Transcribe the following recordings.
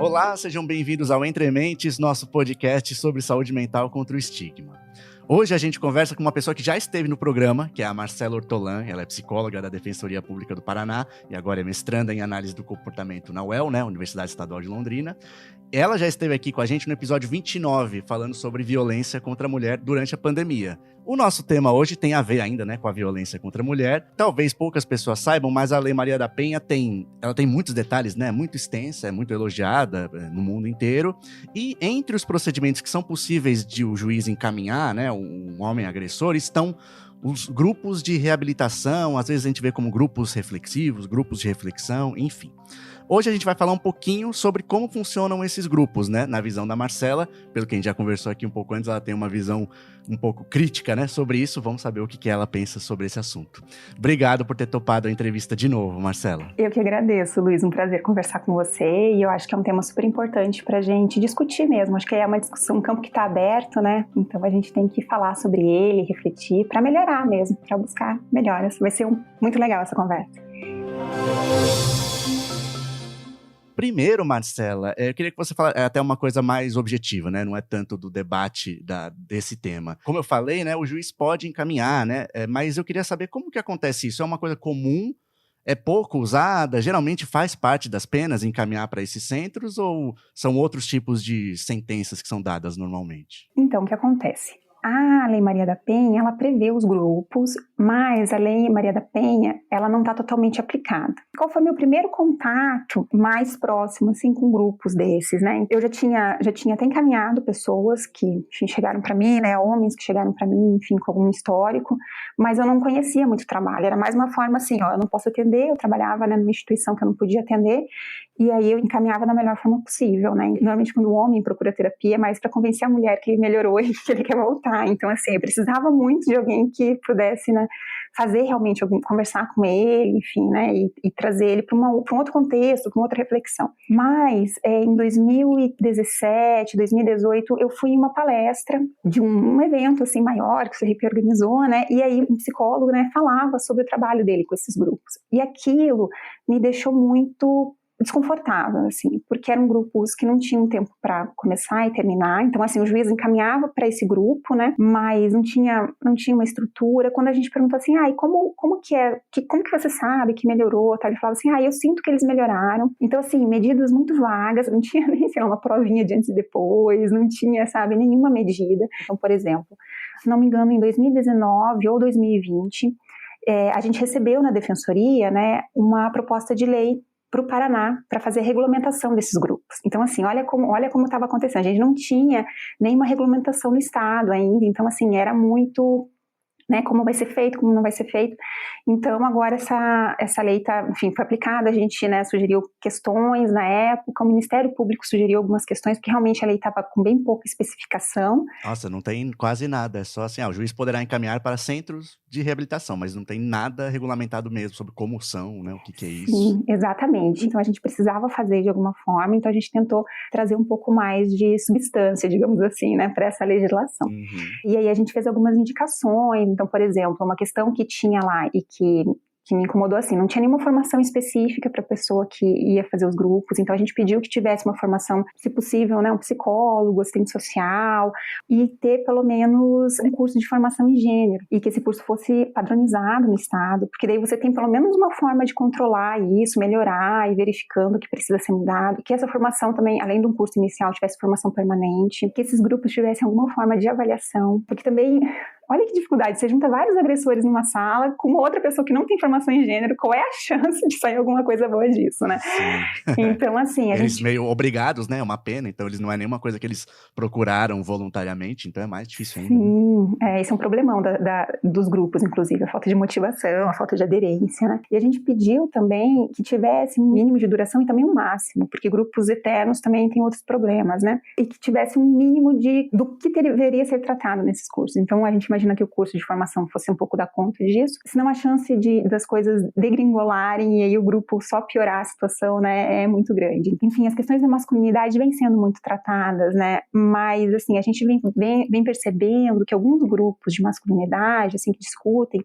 Olá, sejam bem-vindos ao Entre Mentes, nosso podcast sobre saúde mental contra o estigma. Hoje a gente conversa com uma pessoa que já esteve no programa, que é a Marcela Ortolan. Ela é psicóloga da Defensoria Pública do Paraná e agora é mestranda em análise do comportamento na UEL, Universidade Estadual de Londrina. Ela já esteve aqui com a gente no episódio 29, falando sobre violência contra a mulher durante a pandemia. O nosso tema hoje tem a ver ainda, com a violência contra a mulher. Talvez poucas pessoas saibam, mas a Lei Maria da Penha tem muitos detalhes, muito extensa, é muito elogiada no mundo inteiro. E entre os procedimentos que são possíveis de o juiz encaminhar, um homem agressor, estão os grupos de reabilitação. Às vezes a gente vê como grupos reflexivos, grupos de reflexão, enfim. Hoje a gente vai falar um pouquinho sobre como funcionam esses grupos, na visão da Marcela. Pelo que a gente já conversou aqui um pouco antes, ela tem uma visão um pouco crítica, sobre isso. Vamos saber o que ela pensa sobre esse assunto. Obrigado por ter topado a entrevista de novo, Marcela. Eu que agradeço, Luiz. Um prazer conversar com você. E eu acho que é um tema super importante pra gente discutir mesmo. Acho que é uma discussão, um campo que está aberto, Então a gente tem que falar sobre ele, refletir, para melhorar mesmo, para buscar melhoras. Vai ser muito legal essa conversa. Primeiro, Marcela, eu queria que você falasse até uma coisa mais objetiva, não é tanto do debate desse tema. Como eu falei, o juiz pode encaminhar, mas eu queria saber como que acontece isso. É uma coisa comum? É pouco usada? Geralmente faz parte das penas encaminhar para esses centros ou são outros tipos de sentenças que são dadas normalmente? Então, o que acontece? A Lei Maria da Penha, ela prevê os grupos, mas a Lei Maria da Penha, ela não está totalmente aplicada. Qual foi meu primeiro contato mais próximo, com grupos desses, Eu já tinha até encaminhado pessoas que chegaram para mim, homens que chegaram para mim, com algum histórico, mas eu não conhecia muito o trabalho. Era mais uma forma eu não posso atender, eu trabalhava numa instituição que eu não podia atender, e aí eu encaminhava da melhor forma possível, Normalmente quando o homem procura terapia, é mais para convencer a mulher que ele melhorou e que ele quer voltar. Então, eu precisava muito de alguém que pudesse, fazer realmente, conversar com ele, enfim, e trazer ele para um outro contexto, para uma outra reflexão. Mas, em 2017, 2018, eu fui em uma palestra de um evento, maior, que o CRP organizou, e aí um psicólogo, falava sobre o trabalho dele com esses grupos. E aquilo me deixou muito desconfortável, porque eram grupos que não tinham tempo para começar e terminar. Então, o juiz encaminhava para esse grupo, mas não tinha uma estrutura. Quando a gente perguntou e como que é? Como que você sabe que melhorou? Ele falava eu sinto que eles melhoraram. Então, medidas muito vagas, não tinha nem, uma provinha de antes e depois, não tinha, nenhuma medida. Então, por exemplo, se não me engano, em 2019 ou 2020, a gente recebeu na Defensoria, uma proposta de lei para o Paraná, para fazer a regulamentação desses grupos. Então, olha como estava acontecendo. A gente não tinha nenhuma regulamentação no Estado ainda, então, era muito, como vai ser feito, como não vai ser feito. Então, agora essa lei foi aplicada, a gente, sugeriu questões na época, o Ministério Público sugeriu algumas questões, porque realmente a lei estava com bem pouca especificação. Nossa, não tem quase nada, é só o juiz poderá encaminhar para centros de reabilitação, mas não tem nada regulamentado mesmo sobre como são, o que é isso. Sim, exatamente. Então, a gente precisava fazer de alguma forma, então a gente tentou trazer um pouco mais de substância, digamos assim, para essa legislação. Uhum. E aí a gente fez algumas indicações. Então, por exemplo, uma questão que tinha lá e que me incomodou não tinha nenhuma formação específica para a pessoa que ia fazer os grupos, então a gente pediu que tivesse uma formação, se possível, um psicólogo, assistente social, e ter pelo menos um curso de formação em gênero, e que esse curso fosse padronizado no Estado, porque daí você tem pelo menos uma forma de controlar isso, melhorar e verificando o que precisa ser mudado, que essa formação também, além de um curso inicial, tivesse formação permanente, que esses grupos tivessem alguma forma de avaliação, porque também... Olha que dificuldade, você junta vários agressores numa sala com uma outra pessoa que não tem formação em gênero, qual é a chance de sair alguma coisa boa disso, Sim. Então, eles meio obrigados, é uma pena, então eles não é nenhuma coisa que eles procuraram voluntariamente, então é mais difícil ainda. Sim, esse é um problemão dos grupos, inclusive, a falta de motivação, a falta de aderência, E a gente pediu também que tivesse um mínimo de duração e também um máximo, porque grupos eternos também têm outros problemas, E que tivesse um mínimo do que deveria ser tratado nesses cursos. Então, a gente imagina que o curso de formação fosse um pouco dar conta disso, senão a chance das coisas degringolarem e aí o grupo só piorar a situação, é muito grande. Enfim, as questões da masculinidade vêm sendo muito tratadas, mas, a gente vem percebendo que alguns grupos de masculinidade, que discutem,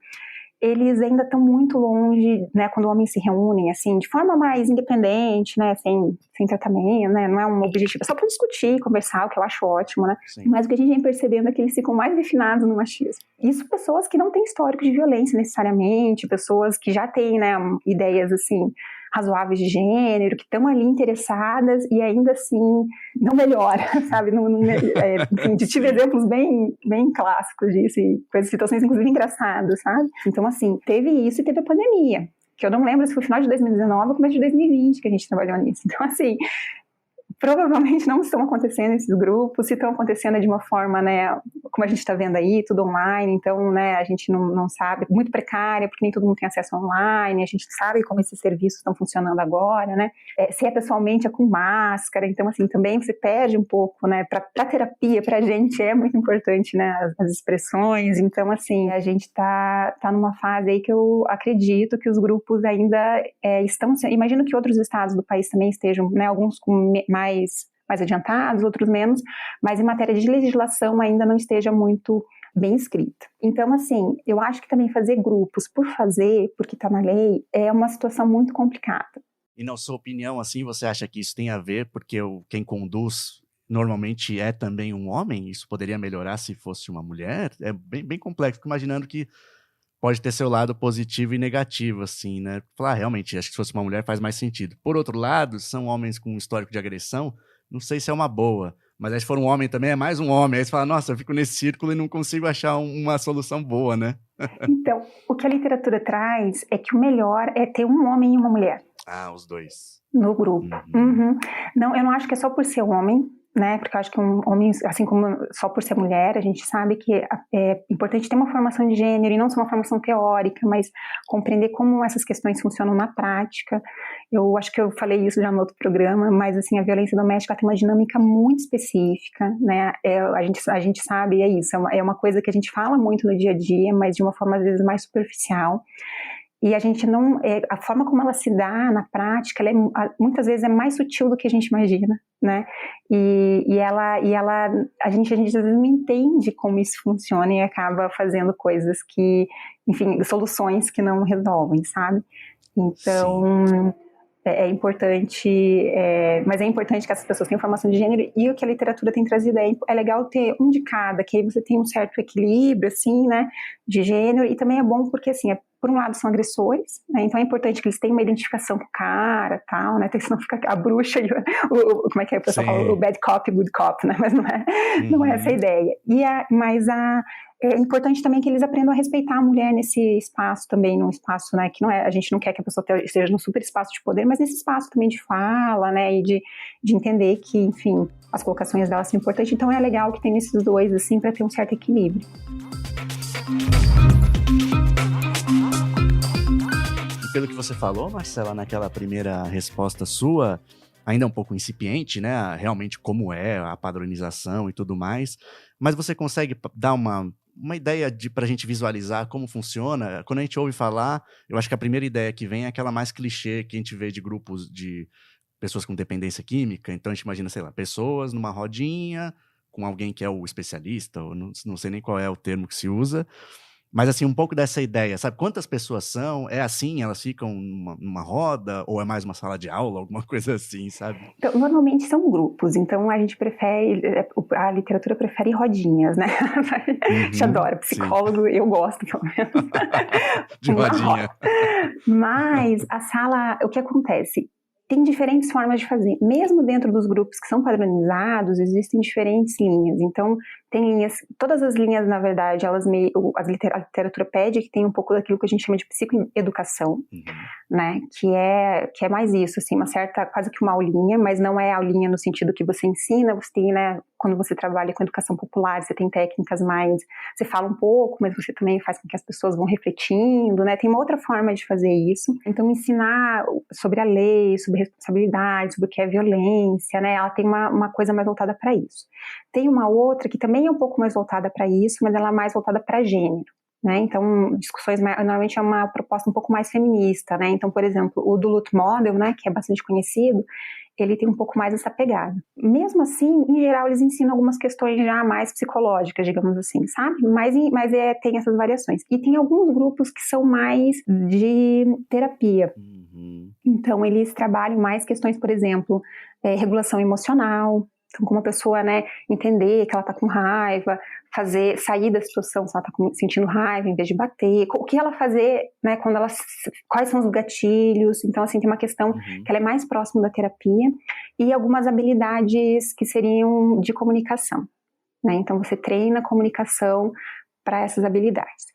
eles ainda estão muito longe, né, quando homens se reúnem, assim, de forma mais independente, né, sem tratamento, né, não é um objetivo, é só para discutir, conversar, o que eu acho ótimo, né, Sim. mas o que a gente vem percebendo é que eles ficam mais refinados no machismo. Isso pessoas que não têm histórico de violência necessariamente, pessoas que já têm, né, ideias, assim, razoáveis de gênero, que estão ali interessadas e ainda assim não melhora, sabe? Enfim, tive exemplos bem clássicos disso e situações inclusive engraçadas, sabe? Então, assim, teve isso e teve a pandemia, que eu não lembro se foi final de 2019 ou começo de 2020 que a gente trabalhou nisso. Então, assim, provavelmente não estão acontecendo esses grupos, se estão acontecendo de uma forma, né, como a gente está vendo aí, tudo online, então, né, a gente não sabe, muito precária, porque nem todo mundo tem acesso online, a gente sabe como esses serviços estão funcionando agora, né, se é pessoalmente é com máscara, então, assim, também você perde um pouco, né, para terapia, para a gente é muito importante, né, as expressões, então, assim, a gente tá numa fase aí que eu acredito que os grupos ainda estão, imagino que outros estados do país também estejam, né, alguns com mais adiantados, outros menos, mas em matéria de legislação ainda não esteja muito bem escrita. Então, assim, eu acho que também fazer grupos por fazer, porque está na lei, é uma situação muito complicada. E na sua opinião, assim, você acha que isso tem a ver porque quem conduz normalmente é também um homem? Isso poderia melhorar se fosse uma mulher? É bem complexo, fico imaginando que pode ter seu lado positivo e negativo, assim, né? Falar, realmente, acho que se fosse uma mulher faz mais sentido. Por outro lado, são homens com um histórico de agressão, não sei se é uma boa, mas aí se for um homem também, é mais um homem. Aí você fala, nossa, eu fico nesse círculo e não consigo achar uma solução boa, né? Então, o que a literatura traz é que o melhor é ter um homem e uma mulher. Ah, os dois. No grupo. Uhum. Não, eu não acho que é só por ser homem, né, porque eu acho que um homem, assim como só por ser mulher, a gente sabe que é importante ter uma formação de gênero, e não só uma formação teórica, mas compreender como essas questões funcionam na prática. Eu acho que eu falei isso já no outro programa, mas assim, a violência doméstica tem uma dinâmica muito específica, né, a gente sabe, é isso, é uma coisa que a gente fala muito no dia a dia, mas de uma forma às vezes mais superficial. E a gente não, a forma como ela se dá na prática, ela muitas vezes é mais sutil do que a gente imagina, né? E a gente às vezes não entende como isso funciona e acaba fazendo coisas que, enfim, soluções que não resolvem, sabe? Então, é importante, mas é importante que essas pessoas tenham formação de gênero, e o que a literatura tem trazido é legal ter um de cada, que aí você tem um certo equilíbrio, assim, né, de gênero, e também é bom porque, assim, por um lado são agressores, né, então é importante que eles tenham uma identificação com o cara, tal, né, senão fica a bruxa e como é que é, o pessoal fala, o bad cop, good cop, né, mas não é essa a ideia. Mas é importante também que eles aprendam a respeitar a mulher nesse espaço também, num espaço, né, que não é, a gente não quer que a pessoa esteja num super espaço de poder, mas nesse espaço também de fala, né, e de entender que, enfim, as colocações dela são importantes, então é legal que tem esses dois, assim, para ter um certo equilíbrio. Pelo que você falou, Marcela, naquela primeira resposta sua, ainda um pouco incipiente, né, realmente como é a padronização e tudo mais, mas você consegue dar uma ideia pra gente visualizar como funciona? Quando a gente ouve falar, eu acho que a primeira ideia que vem é aquela mais clichê que a gente vê de grupos de pessoas com dependência química, então a gente imagina, sei lá, pessoas numa rodinha com alguém que é o especialista, ou não sei nem qual é o termo que se usa, mas, assim, um pouco dessa ideia, sabe? Quantas pessoas são? É assim? Elas ficam numa roda? Ou é mais uma sala de aula? Alguma coisa assim, sabe? Então, normalmente são grupos, então a gente prefere, a literatura prefere rodinhas, né? A gente adora, psicólogo, sim. Eu gosto, pelo menos. De rodinha. Mas a sala, o que acontece? Tem diferentes formas de fazer. Mesmo dentro dos grupos que são padronizados, existem diferentes linhas. Então, tem linhas, todas as linhas, na verdade, a literatura pede que tem um pouco daquilo que a gente chama de psicoeducação, né? Que é mais isso, assim, uma certa, quase que uma aulinha, mas não é aulinha no sentido que você ensina, você tem, né, quando você trabalha com educação popular, você tem técnicas mais, você fala um pouco, mas você também faz com que as pessoas vão refletindo, né? Tem uma outra forma de fazer isso. Então, ensinar sobre a lei, sobre responsabilidade, sobre o que é violência, né? Ela tem uma coisa mais voltada para isso. Tem uma outra que também é um pouco mais voltada para isso, mas ela é mais voltada para gênero, né? Então, discussões normalmente é uma proposta um pouco mais feminista, né? Então, por exemplo, o Duluth Model, né, que é bastante conhecido, ele tem um pouco mais essa pegada. Mesmo assim, em geral, eles ensinam algumas questões já mais psicológicas, digamos assim, sabe? Mas tem essas variações. E tem alguns grupos que são mais de terapia. Então, eles trabalham mais questões, por exemplo, regulação emocional. Então, como a pessoa, né, entender que ela está com raiva, sair da situação se ela está sentindo raiva, em vez de bater, o que ela fazer, né, quais são os gatilhos. Então, assim, tem uma questão que ela é mais próxima da terapia, e algumas habilidades que seriam de comunicação, né? Então, você treina a comunicação para essas habilidades.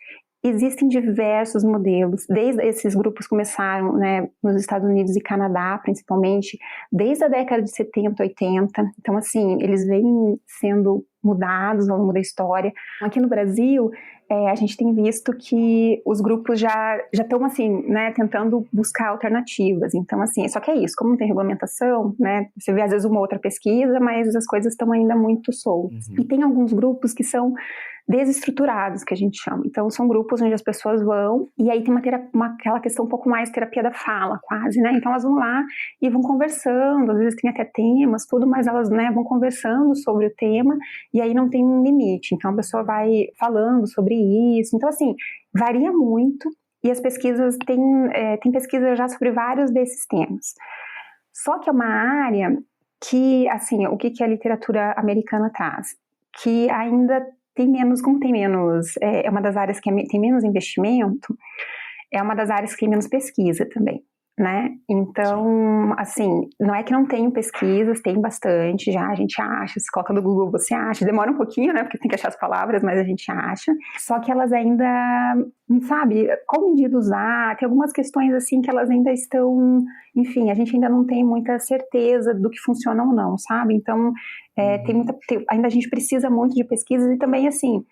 Existem diversos modelos, desde esses grupos começaram, né, nos Estados Unidos e Canadá, principalmente, desde a década de 70, 80. Então, assim, eles vêm sendo mudados ao longo da história. Aqui no Brasil, a gente tem visto que os grupos já estão, assim, né, tentando buscar alternativas. Então, assim, só que é isso, como não tem regulamentação, né, você vê às vezes uma outra pesquisa, mas as coisas estão ainda muito soltas. E tem alguns grupos que são desestruturados, que a gente chama. Então, são grupos onde as pessoas vão, e aí tem aquela questão um pouco mais terapia da fala, quase, né? Então, elas vão lá e vão conversando, às vezes tem até temas, tudo, mas elas, né, vão conversando sobre o tema, e aí não tem um limite. Então, a pessoa vai falando sobre isso. Então, assim, varia muito, e as pesquisas, tem pesquisa já sobre vários desses temas. Só que é uma área que, assim, o que a literatura americana traz? Que ainda tem menos, é uma das áreas que tem menos investimento, é uma das áreas que tem menos pesquisa também, né? Então, assim, não é que não tenham pesquisas, tem bastante já, a gente acha, se coloca no Google, você acha, demora um pouquinho, né, porque tem que achar as palavras, mas a gente acha, só que elas ainda, sabe, qual medida usar, tem algumas questões, assim, que elas ainda estão, enfim, a gente ainda não tem muita certeza do que funciona ou não, sabe? Então, ainda a gente precisa muito de pesquisas e também, assim,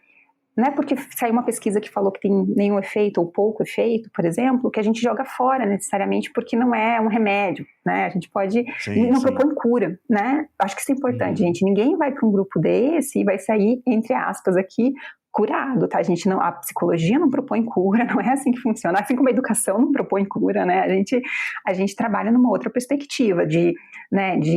não é porque saiu uma pesquisa que falou que tem nenhum efeito ou pouco efeito, por exemplo, que a gente joga fora necessariamente porque não é um remédio, né? A gente pode... não propõe cura, né? Acho que isso é importante, gente. Ninguém vai para um grupo desse e vai sair, entre aspas, aqui, curado, tá? A psicologia não propõe cura, não é assim que funciona. Assim como a educação não propõe cura, né? A gente trabalha numa outra perspectiva de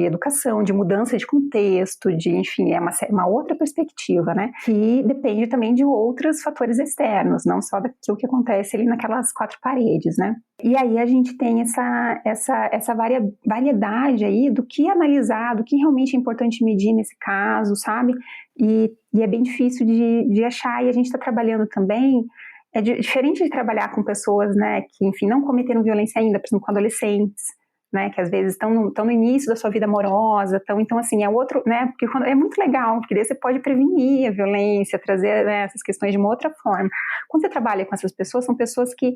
educação, de mudança de contexto, enfim, é uma outra perspectiva, né? Que depende também de outros fatores externos, não só daquilo que acontece ali naquelas quatro paredes, né? E aí a gente tem essa variedade aí do que analisar, do que realmente é importante medir nesse caso, sabe? E é bem difícil de achar, e a gente está trabalhando também, diferente de trabalhar com pessoas, né, que, enfim, não cometeram violência ainda, por exemplo, com adolescentes, né, que às vezes estão no início da sua vida amorosa, então, assim, é outro, né, porque é muito legal, porque daí você pode prevenir a violência, trazer, né, essas questões de uma outra forma. Quando você trabalha com essas pessoas, são pessoas que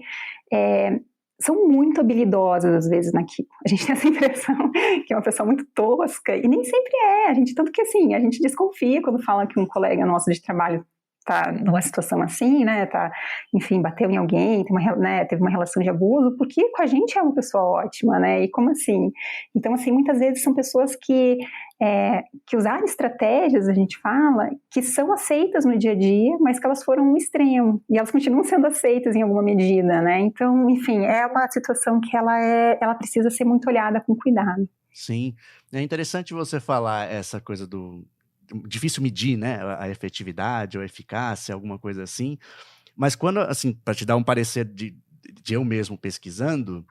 são muito habilidosas, às vezes, naquilo. A gente tem essa impressão que é uma pessoa muito tosca, e nem sempre é. Tanto que, assim, a gente desconfia quando fala que um colega nosso de trabalho tá numa situação assim, né, enfim, bateu em alguém, teve uma relação de abuso, porque com a gente é uma pessoa ótima, né, e como assim? Então, assim, muitas vezes são pessoas que usaram estratégias, a gente fala, que são aceitas no dia a dia, mas que elas foram um extremo, e elas continuam sendo aceitas em alguma medida, né, então, enfim, é uma situação que ela precisa ser muito olhada com cuidado. Sim, é interessante você falar essa coisa difícil medir, né, a efetividade ou a eficácia, alguma coisa assim, mas quando, assim, para te dar um parecer de eu mesmo pesquisando,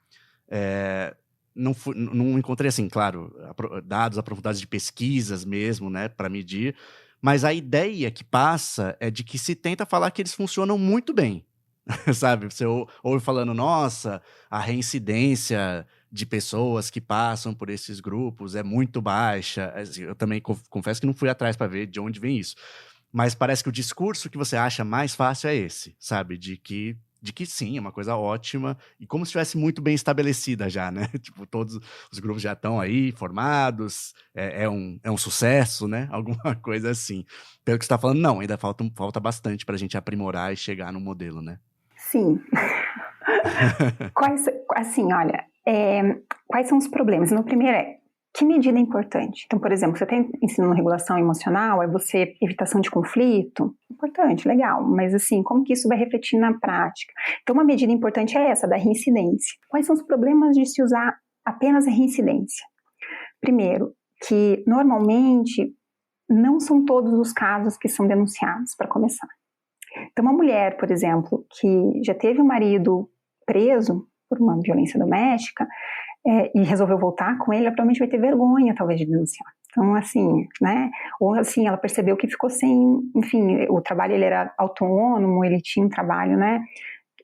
não encontrei, assim, claro, dados aprofundados de pesquisas mesmo, né, para medir, mas a ideia que passa é de que se tenta falar que eles funcionam muito bem, sabe? Você ouve falando, nossa, a reincidência de pessoas que passam por esses grupos é muito baixa. Assim, eu também confesso que não fui atrás para ver de onde vem isso. Mas parece que o discurso que você acha mais fácil é esse, sabe? De que sim, é uma coisa ótima, e como se estivesse muito bem estabelecida já, né? Tipo, todos os grupos já estão aí formados, é um sucesso, né? Alguma coisa assim. Pelo que você está falando, não, ainda falta bastante para a gente aprimorar e chegar no modelo, né? Sim. Assim, olha, quais são os problemas? No primeiro que medida é importante? Então, por exemplo, você tem ensino regulação emocional, você evitação de conflito, importante, legal, mas assim, como que isso vai refletir na prática? Então, uma medida importante é essa, da reincidência. Quais são os problemas de se usar apenas a reincidência? Primeiro, que normalmente não são todos os casos que são denunciados, para começar. Então, uma mulher, por exemplo, que já teve um marido preso por uma violência doméstica e resolveu voltar com ele, ela provavelmente vai ter vergonha, talvez, de denunciar. Então, assim, né? Ou assim, ela percebeu que ficou sem, enfim, o trabalho, ele era autônomo, ele tinha um trabalho, né,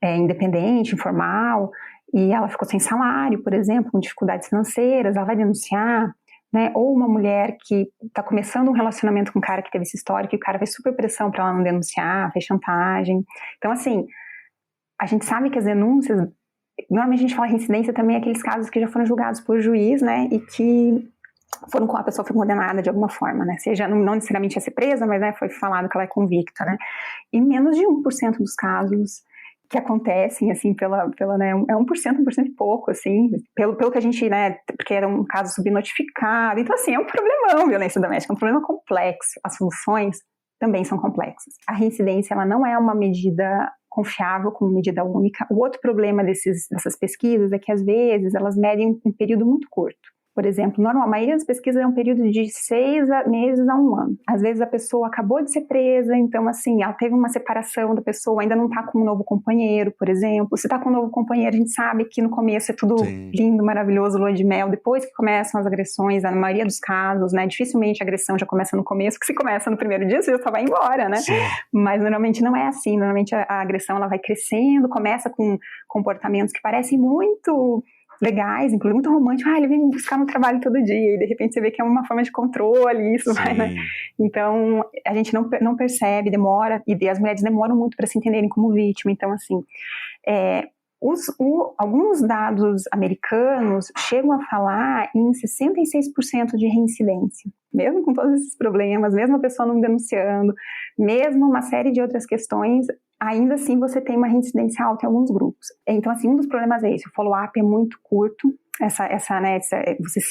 independente, informal, e ela ficou sem salário, por exemplo, com dificuldades financeiras, ela vai denunciar, né? Ou uma mulher que está começando um relacionamento com um cara que teve essa história, que o cara fez super pressão para ela não denunciar, fez chantagem. Então, assim, a gente sabe que as denúncias, normalmente a gente fala reincidência também, aqueles casos que já foram julgados por juiz, né, e que a pessoa foi condenada de alguma forma, né, seja, não necessariamente ia ser presa, mas, né, foi falado que ela é convicta, né, e menos de 1% dos casos que acontecem, assim, né, é 1% e pouco, assim, pelo que a gente, né, porque era um caso subnotificado, então, assim, é um problemão, violência doméstica, é um problema complexo, as soluções também são complexas. A reincidência, ela não é uma medida confiável como medida única. O outro problema dessas pesquisas é que, às vezes, elas medem um período muito curto. Por exemplo, a maioria das pesquisas é um período de 6 meses a 1 ano. Às vezes a pessoa acabou de ser presa, então assim, ela teve uma separação da pessoa, ainda não está com um novo companheiro, por exemplo. Se está com um novo companheiro, a gente sabe que no começo é tudo lindo, maravilhoso, lua de mel. Depois que começam as agressões, na maioria dos casos, né, dificilmente a agressão já começa no começo, que se começa no primeiro dia, você já só vai embora, né? Sim. Mas normalmente não é assim, normalmente a agressão ela vai crescendo, começa com comportamentos que parecem muito legais, inclusive muito romântico, ele vem me buscar no trabalho todo dia, e de repente você vê que é uma forma de controle, isso vai, né? Então, a gente não percebe, demora, e as mulheres demoram muito para se entenderem como vítima, então assim, alguns dados americanos chegam a falar em 66% de reincidência, mesmo com todos esses problemas, mesmo a pessoa não denunciando, mesmo uma série de outras questões, ainda assim você tem uma reincidência alta em alguns grupos. Então, assim, um dos problemas é esse, o follow-up é muito curto,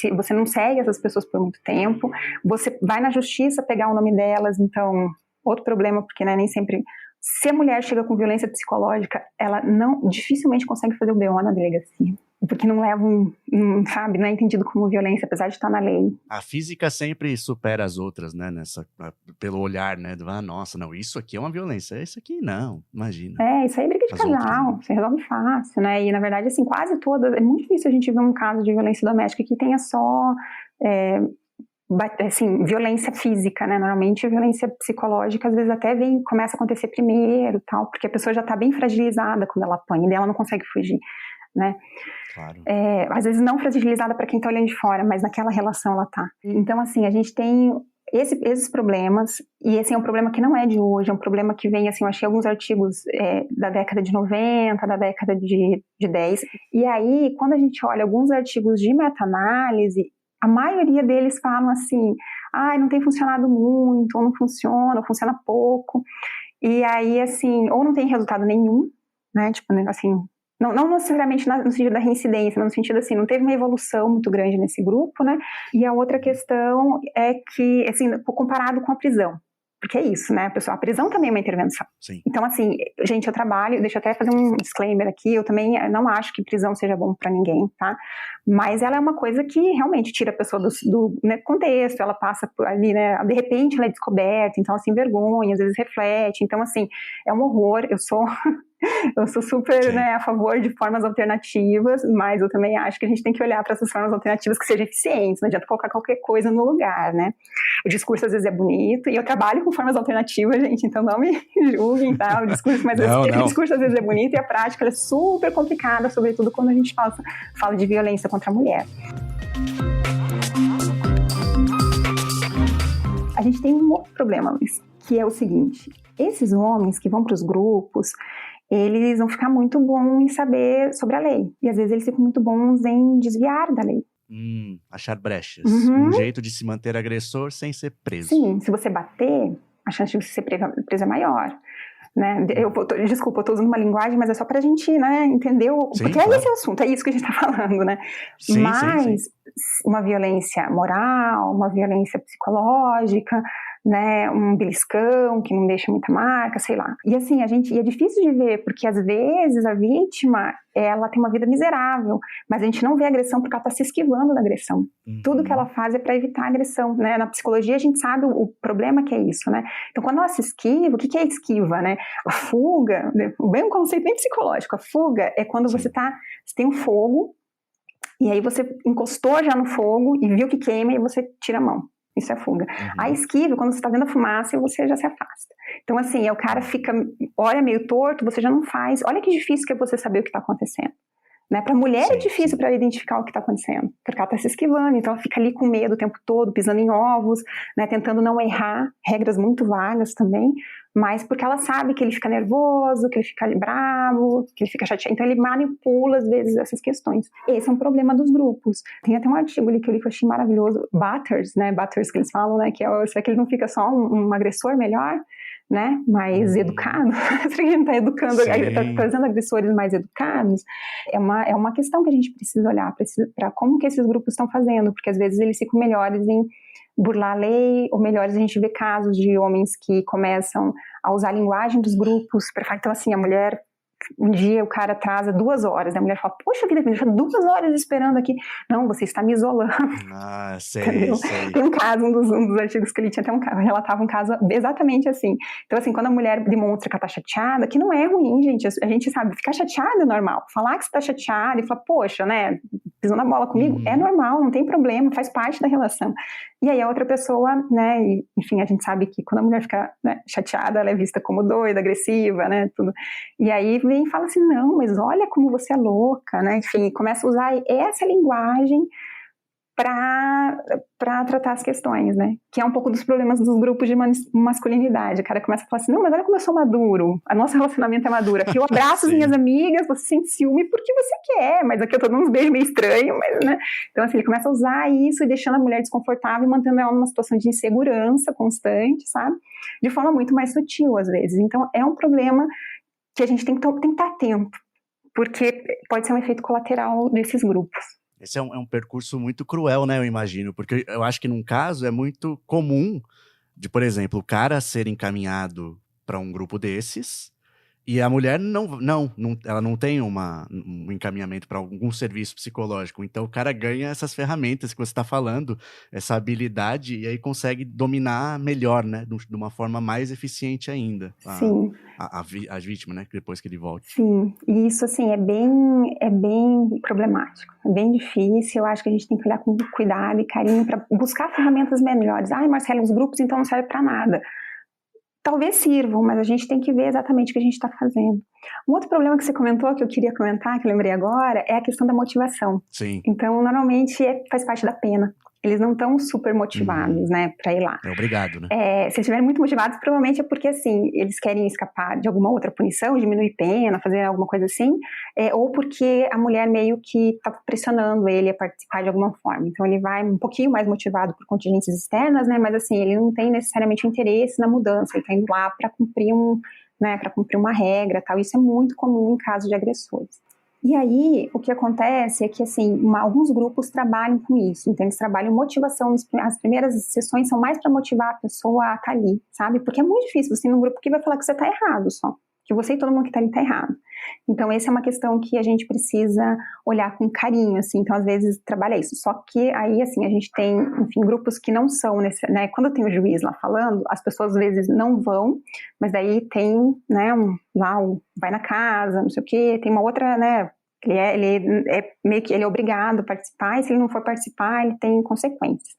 você não segue essas pessoas por muito tempo, você vai na justiça pegar o nome delas, então, outro problema, porque, né, nem sempre... Se a mulher chega com violência psicológica, ela dificilmente consegue fazer o BO na delegacia. Porque não leva sabe, não é entendido como violência, apesar de estar na lei. A física sempre supera as outras, né, pelo olhar, né, nossa, não, isso aqui é uma violência, isso aqui não, imagina. Isso aí é briga de casal, você resolve fácil, né, e na verdade, assim, quase todas, é muito difícil a gente ver um caso de violência doméstica que tenha só... assim, violência física, né, normalmente violência psicológica às vezes até começa a acontecer primeiro, tal, porque a pessoa já está bem fragilizada quando ela apanha, e ela não consegue fugir, né. Claro. Às vezes não fragilizada para quem está olhando de fora, mas naquela relação ela tá. Então, assim, a gente tem esses problemas, e esse é um problema que não é de hoje, é um problema que vem, assim, eu achei alguns artigos da década de 90, da década de 10, e aí, quando a gente olha alguns artigos de meta-análise, a maioria deles falam assim, não tem funcionado muito, ou não funciona, ou funciona pouco, e aí, assim, ou não tem resultado nenhum, né, tipo, assim, não necessariamente no sentido da reincidência, mas no sentido, assim, não teve uma evolução muito grande nesse grupo, né, e a outra questão é que, assim, comparado com a prisão, porque é isso, né, pessoal, a prisão também é uma intervenção. Sim. Então, assim, gente, eu trabalho, deixa eu até fazer um disclaimer aqui, eu também não acho que prisão seja bom pra ninguém, tá? Mas ela é uma coisa que realmente tira a pessoa do né, contexto, ela passa por ali, né, de repente ela é descoberta, então, assim, vergonha, às vezes reflete, então, assim, é um horror, eu sou super, né, a favor de formas alternativas, mas eu também acho que a gente tem que olhar para essas formas alternativas que sejam eficientes, não adianta colocar qualquer coisa no lugar, né? O discurso às vezes é bonito, e eu trabalho com formas alternativas, gente, então não me julguem, tá? O discurso, mas o discurso às vezes é bonito e a prática é super complicada, sobretudo quando a gente fala de violência contra a mulher. A gente tem um outro problema, Luiz, que é o seguinte, esses homens que vão para os grupos, eles vão ficar muito bons em saber sobre a lei. E às vezes eles ficam muito bons em desviar da lei. Achar brechas. Um jeito de se manter agressor sem ser preso. Sim, se você bater, a chance de você ser preso é maior. Né? Desculpa, eu estou usando uma linguagem, mas é só pra gente, né, entender porque claro. É esse o assunto, é isso que a gente está falando, né? Sim, mas sim. Uma violência moral, uma violência psicológica, né, um beliscão que não deixa muita marca, sei lá. E assim, e é difícil de ver, porque às vezes a vítima, ela tem uma vida miserável, mas a gente não vê a agressão porque ela está se esquivando da agressão. Tudo que ela faz é para evitar a agressão, né? Na psicologia a gente sabe o problema que é isso, né? Então quando ela se esquiva, o que é esquiva, né? A fuga, bem um conceito bem psicológico, a fuga é quando você tem um fogo, e aí você encostou já no fogo e viu que queima e você tira a mão. Isso é fuga. A esquiva, quando você está vendo a fumaça, você já se afasta. Então, assim, o cara olha meio torto, você já não faz. Olha que difícil que é você saber o que está acontecendo. Né? Para a mulher é difícil para ela identificar o que está acontecendo, porque ela está se esquivando, então ela fica ali com medo o tempo todo, pisando em ovos, né? Tentando não errar, regras muito vagas também, mas porque ela sabe que ele fica nervoso, que ele fica bravo, que ele fica chateado, então ele manipula às vezes essas questões. Esse é um problema dos grupos. Tem até um artigo ali que eu li que eu achei maravilhoso, Butters, né? Butters que eles falam, né? Que será que ele não fica só um agressor melhor? Né, mais educado, será que a gente está educando, está trazendo agressores mais educados? É uma questão que a gente precisa olhar para como que esses grupos estão fazendo, porque às vezes eles ficam melhores em burlar a lei, ou melhores a gente vê casos de homens que começam a usar a linguagem dos grupos, então assim, a mulher, um dia o cara atrasa 2 horas, a mulher fala, poxa vida, me deixou 2 horas esperando aqui. Não, você está me isolando. Sei. Tem um caso, um dos artigos que ele tinha, até relatava um caso exatamente assim. Então assim, quando a mulher demonstra que ela está chateada, que não é ruim, gente, a gente sabe, ficar chateada é normal. Falar que você está chateada e falar, poxa, né, pisou na bola comigo, é normal, não tem problema, faz parte da relação. E aí a outra pessoa, né, enfim, a gente sabe que quando a mulher fica, né, chateada, ela é vista como doida, agressiva, né, tudo. E aí vem e fala assim, não, mas olha como você é louca, né, enfim, começa a usar essa linguagem para tratar as questões, né, que é um pouco dos problemas dos grupos de masculinidade. O cara começa a falar assim, não, mas olha como eu sou maduro, o nosso relacionamento é maduro, aqui eu abraço as minhas amigas, você sente ciúme porque você quer, mas aqui eu tô dando uns beijos meio estranhos, mas, né, então assim, ele começa a usar isso e deixando a mulher desconfortável e mantendo ela numa situação de insegurança constante, sabe, de forma muito mais sutil às vezes. Então é um problema que a gente tem que estar atento, porque pode ser um efeito colateral desses grupos. Esse é um percurso muito cruel, né, eu imagino, porque eu acho que num caso é muito comum de, por exemplo, o cara ser encaminhado para um grupo desses e a mulher ela não tem um encaminhamento para algum serviço psicológico. Então o cara ganha essas ferramentas que você está falando, essa habilidade, e aí consegue dominar melhor, né, de uma forma mais eficiente ainda. Sim. A vítima, né, depois que ele volta. Sim, e isso assim é bem problemático, é bem difícil. Eu acho que a gente tem que olhar com cuidado e carinho para buscar ferramentas melhores. Ai, Marcelo, os grupos então não servem para nada. Talvez sirvam, mas a gente tem que ver exatamente o que a gente está fazendo. Um outro problema que você comentou, que eu queria comentar, que eu lembrei agora, é a questão da motivação. Sim. Então, normalmente faz parte da pena. Eles não estão super motivados, né, para ir lá. É obrigado, né? Se eles estiverem muito motivados, provavelmente é porque, assim, eles querem escapar de alguma outra punição, diminuir pena, fazer alguma coisa assim, ou porque a mulher meio que está pressionando ele a participar de alguma forma. Então, ele vai um pouquinho mais motivado por contingências externas, né, mas, assim, ele não tem necessariamente o interesse na mudança, ele está indo lá para cumprir uma regra, tal. Isso é muito comum em casos de agressores. E aí, o que acontece é que, assim, alguns grupos trabalham com isso, então eles trabalham motivação, as primeiras sessões são mais para motivar a pessoa a estar ali, sabe? Porque é muito difícil você ir num grupo que vai falar que você está errado só, que você e todo mundo que está ali está errado. Então, essa é uma questão que a gente precisa olhar com carinho, assim, então às vezes trabalha isso, só que aí, assim, a gente tem, enfim, grupos que não são, né, quando tem o juiz lá falando, as pessoas às vezes não vão, mas daí tem, né, vai na casa, não sei o quê, tem uma outra, né, ele é meio que ele é obrigado a participar, e se ele não for participar, ele tem consequências.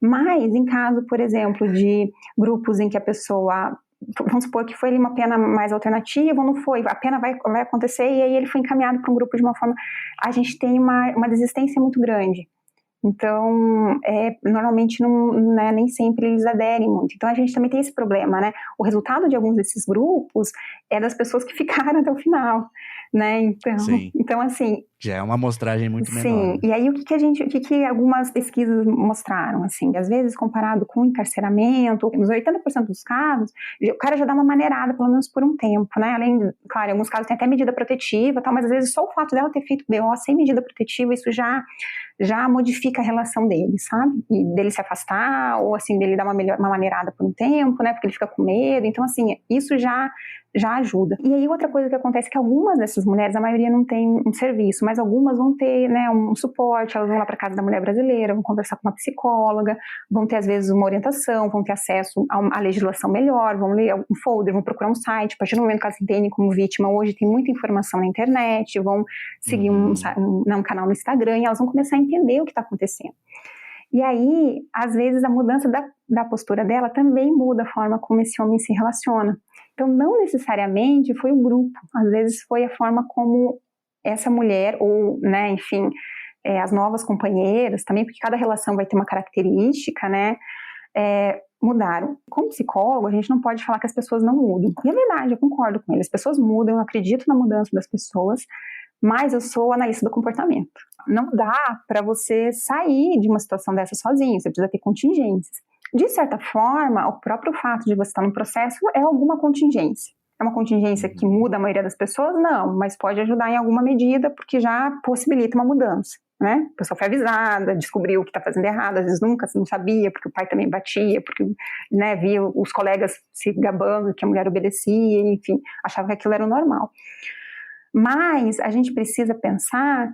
Mas em caso, por exemplo, de grupos em que a pessoa, vamos supor que foi ali uma pena mais alternativa, ou não foi, a pena vai acontecer e aí ele foi encaminhado para um grupo de uma forma, a gente tem uma desistência muito grande. Então, normalmente não, né, nem sempre eles aderem muito. Então, a gente também tem esse problema, né? O resultado de alguns desses grupos é das pessoas que ficaram até o final, né? Então assim... Já é uma amostragem muito menor. Sim, né? E aí o que algumas pesquisas mostraram, assim, às vezes comparado com encarceramento, nos 80% dos casos, o cara já dá uma maneirada, pelo menos por um tempo, né? Além, claro, em alguns casos tem até medida protetiva, tal, mas às vezes só o fato dela ter feito BO sem medida protetiva, isso já modifica fica a relação dele, sabe? E dele se afastar, ou assim, dele dar uma maneirada por um tempo, né? Porque ele fica com medo. Então, assim, isso já ajuda. E aí, outra coisa que acontece é que algumas dessas mulheres, a maioria não tem um serviço, mas algumas vão ter, né, um suporte, elas vão lá para casa da mulher brasileira, vão conversar com uma psicóloga, vão ter, às vezes, uma orientação, vão ter acesso a legislação melhor, vão ler um folder, vão procurar um site, a partir do momento que elas se entendem como vítima, hoje tem muita informação na internet, vão seguir um canal no Instagram, e elas vão começar a entender o que está acontecendo. E aí, às vezes, a mudança da postura dela também muda a forma como esse homem se relaciona. Então, não necessariamente foi o grupo, às vezes foi a forma como essa mulher, ou, né, enfim, as novas companheiras também, porque cada relação vai ter uma característica, né, mudaram. Como psicólogo, a gente não pode falar que as pessoas não mudam. E é verdade, eu concordo com ele, as pessoas mudam, eu acredito na mudança das pessoas, mas eu sou analista do comportamento. Não dá para você sair de uma situação dessa sozinho, você precisa ter contingências. De certa forma, o próprio fato de você estar num processo é alguma contingência. É uma contingência que muda a maioria das pessoas? Não, mas pode ajudar em alguma medida, porque já possibilita uma mudança, né? A pessoa foi avisada, descobriu o que está fazendo errado, às vezes nunca não sabia, porque o pai também batia, porque, né, via os colegas se gabando que a mulher obedecia, enfim, achava que aquilo era o normal. Mas a gente precisa pensar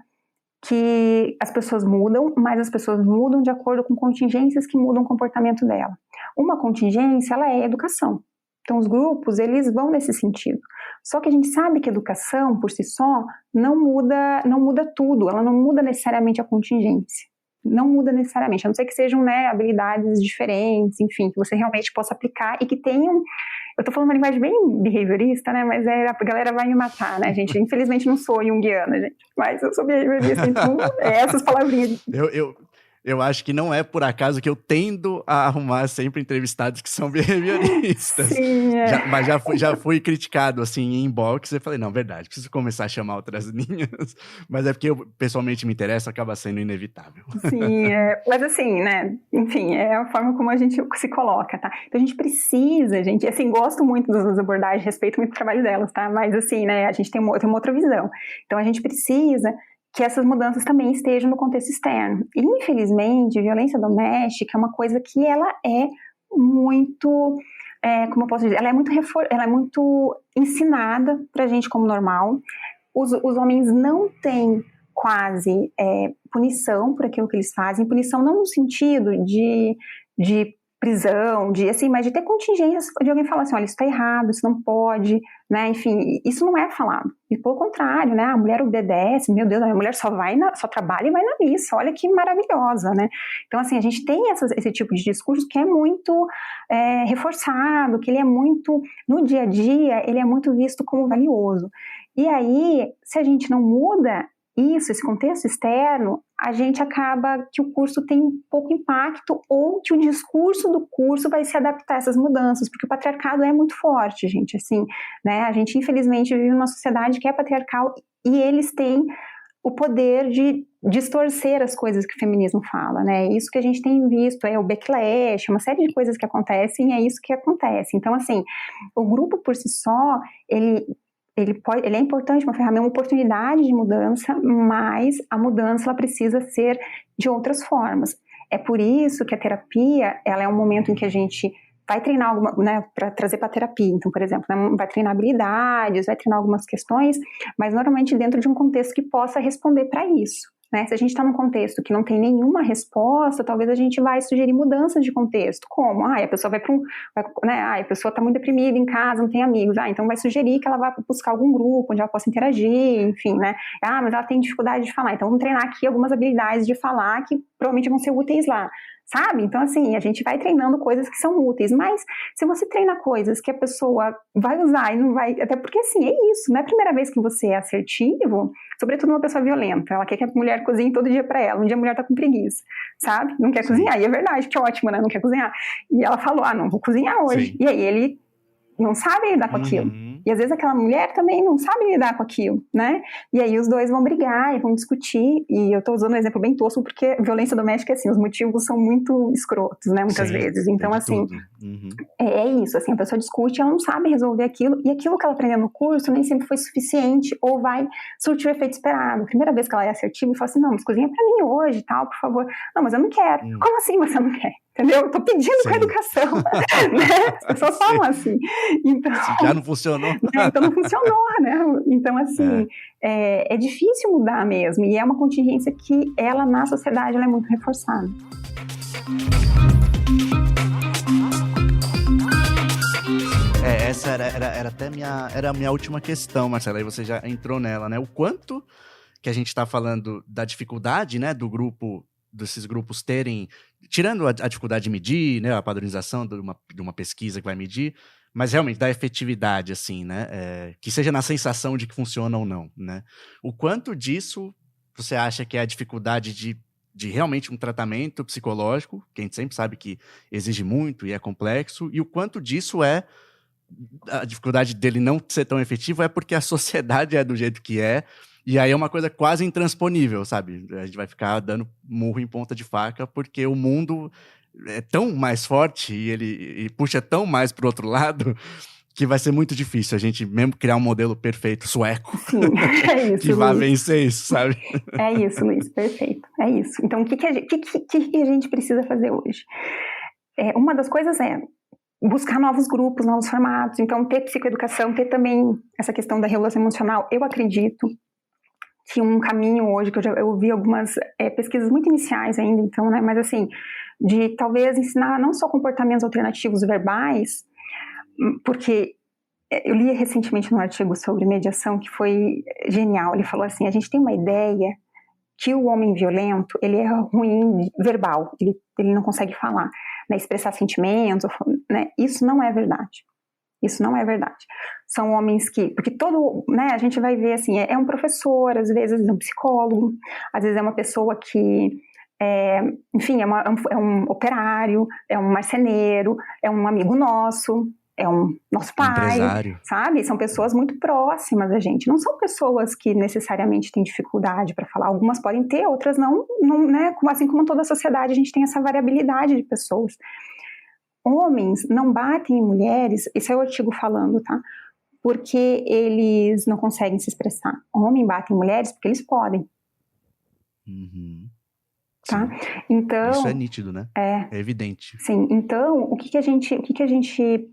que as pessoas mudam, mas as pessoas mudam de acordo com contingências que mudam o comportamento dela. Uma contingência, ela é educação. Então, os grupos, eles vão nesse sentido. Só que a gente sabe que a educação, por si só, não muda tudo, ela não muda necessariamente a contingência. Não muda necessariamente, a não ser que sejam, né, habilidades diferentes, enfim, que você realmente possa aplicar e que tenham... Eu tô falando uma linguagem bem behaviorista, né, mas a galera vai me matar, né, gente? Infelizmente não sou junguiana, gente, mas eu sou behaviorista, então essas palavrinhas... Eu acho que não é por acaso que eu tendo a arrumar sempre entrevistados que são behavioristas. Sim, Mas já fui criticado, assim, em inbox, e falei, não, verdade, preciso começar a chamar outras linhas. Mas é porque eu pessoalmente me interesso, acaba sendo inevitável. Sim, mas assim, né, enfim, é a forma como a gente se coloca, tá? Então a gente precisa, gente, assim, gosto muito das abordagens, respeito muito o trabalho delas, tá? Mas assim, né, a gente tem uma outra visão. Então a gente precisa que essas mudanças também estejam no contexto externo. E, infelizmente, violência doméstica é uma coisa que ela é muito, como eu posso dizer, ela é muito ensinada pra gente como normal. Os homens não têm quase punição por aquilo que eles fazem, punição não no sentido de prisão, mas de ter contingências de alguém falar assim, olha, isso está errado, isso não pode, né, enfim, isso não é falado. E pelo contrário, né, a mulher obedece, meu Deus, a mulher só trabalha e vai na missa, olha que maravilhosa, né. Então, assim, a gente tem esse tipo de discurso que é muito reforçado, que ele é muito, no dia a dia, ele é muito visto como valioso. E aí, se a gente não muda esse contexto externo, a gente acaba que o curso tem pouco impacto ou que o discurso do curso vai se adaptar a essas mudanças, porque o patriarcado é muito forte, gente, assim, né, a gente infelizmente vive numa sociedade que é patriarcal e eles têm o poder de distorcer as coisas que o feminismo fala, né, isso que a gente tem visto, o backlash, uma série de coisas que acontecem, é isso que acontece. Então, assim, o grupo por si só, ele é importante, uma ferramenta, uma oportunidade de mudança, mas a mudança ela precisa ser de outras formas. É por isso que a terapia, ela é um momento em que a gente vai treinar né, para trazer para a terapia. Então, por exemplo, né, vai treinar habilidades, vai treinar algumas questões, mas normalmente dentro de um contexto que possa responder para isso. Né? Se a gente está num contexto que não tem nenhuma resposta, talvez a gente vai sugerir mudanças de contexto. Como? A pessoa a pessoa está muito deprimida em casa, não tem amigos. Então vai sugerir que ela vá buscar algum grupo onde ela possa interagir, enfim, né? Mas ela tem dificuldade de falar. Então vamos treinar aqui algumas habilidades de falar que provavelmente vão ser úteis lá. Sabe? Então, assim, a gente vai treinando coisas que são úteis, mas se você treina coisas que a pessoa vai usar e não vai... Até porque, assim, é isso, não é a primeira vez que você é assertivo, sobretudo uma pessoa violenta, ela quer que a mulher cozinhe todo dia pra ela, um dia a mulher tá com preguiça, sabe? Não quer cozinhar, e é verdade, que ótimo, né? Não quer cozinhar. E ela falou, não vou cozinhar hoje. Sim. E aí ele não sabe lidar com aquilo. E às vezes aquela mulher também não sabe lidar com aquilo, né? E aí os dois vão brigar e vão discutir, e eu tô usando um exemplo bem tosco, porque violência doméstica, assim, os motivos são muito escrotos, né, muitas vezes. Então, assim, é isso, assim, a pessoa discute, ela não sabe resolver aquilo, e aquilo que ela aprendeu no curso nem sempre foi suficiente, ou vai surtir o efeito esperado. Primeira vez que ela é assertiva e fala assim, não, mas cozinha pra mim hoje, tal, por favor. Não, mas eu não quero. Como assim você não quer? Entendeu? Eu tô pedindo com a educação, né? As pessoas falam assim. Então, já não funcionou. Então não funcionou, né? Então, assim, é difícil mudar mesmo, e é uma contingência que ela, na sociedade, ela é muito reforçada. Essa era até a minha última questão, Marcela, e você já entrou nela, né? O quanto que a gente está falando da dificuldade, né, desses grupos terem, tirando a dificuldade de medir, né, a padronização de uma pesquisa que vai medir, mas realmente da efetividade, assim, né, que seja na sensação de que funciona ou não, né? O quanto disso você acha que é a dificuldade de realmente um tratamento psicológico, que a gente sempre sabe que exige muito e é complexo, e o quanto disso é a dificuldade dele não ser tão efetivo é porque a sociedade é do jeito que é, e aí é uma coisa quase intransponível, sabe? A gente vai ficar dando murro em ponta de faca porque o mundo é tão mais forte e ele puxa tão mais pro outro lado que vai ser muito difícil a gente mesmo criar um modelo perfeito sueco. Sim, é isso, que vá vencer isso, sabe? É isso, Luiz, perfeito. É isso. Então, o que a gente precisa fazer hoje? Uma das coisas é buscar novos grupos, novos formatos. Então, ter psicoeducação, ter também essa questão da regulação emocional. Eu acredito que um caminho hoje, que eu vi algumas pesquisas muito iniciais ainda, então, né, mas assim, de talvez ensinar não só comportamentos alternativos verbais, porque eu li recentemente num artigo sobre mediação que foi genial. Ele falou assim, a gente tem uma ideia que o homem violento, ele é ruim verbal, ele não consegue falar, né, expressar sentimentos, né, isso não é verdade. Isso não é verdade. São homens porque né, a gente vai ver assim, é um professor, às vezes é um psicólogo, às vezes é uma pessoa que, enfim, é um operário, é um marceneiro, é um amigo nosso, é um nosso pai, empresário, sabe? São pessoas muito próximas da gente. Não são pessoas que necessariamente têm dificuldade para falar. Algumas podem ter, outras não, né? Assim como toda a sociedade, a gente tem essa variabilidade de pessoas. Homens não batem em mulheres, esse é o artigo falando, tá? Porque eles não conseguem se expressar. Homem bate em mulheres porque eles podem. Tá? Então, isso é nítido, né? É evidente. Sim, então o que a gente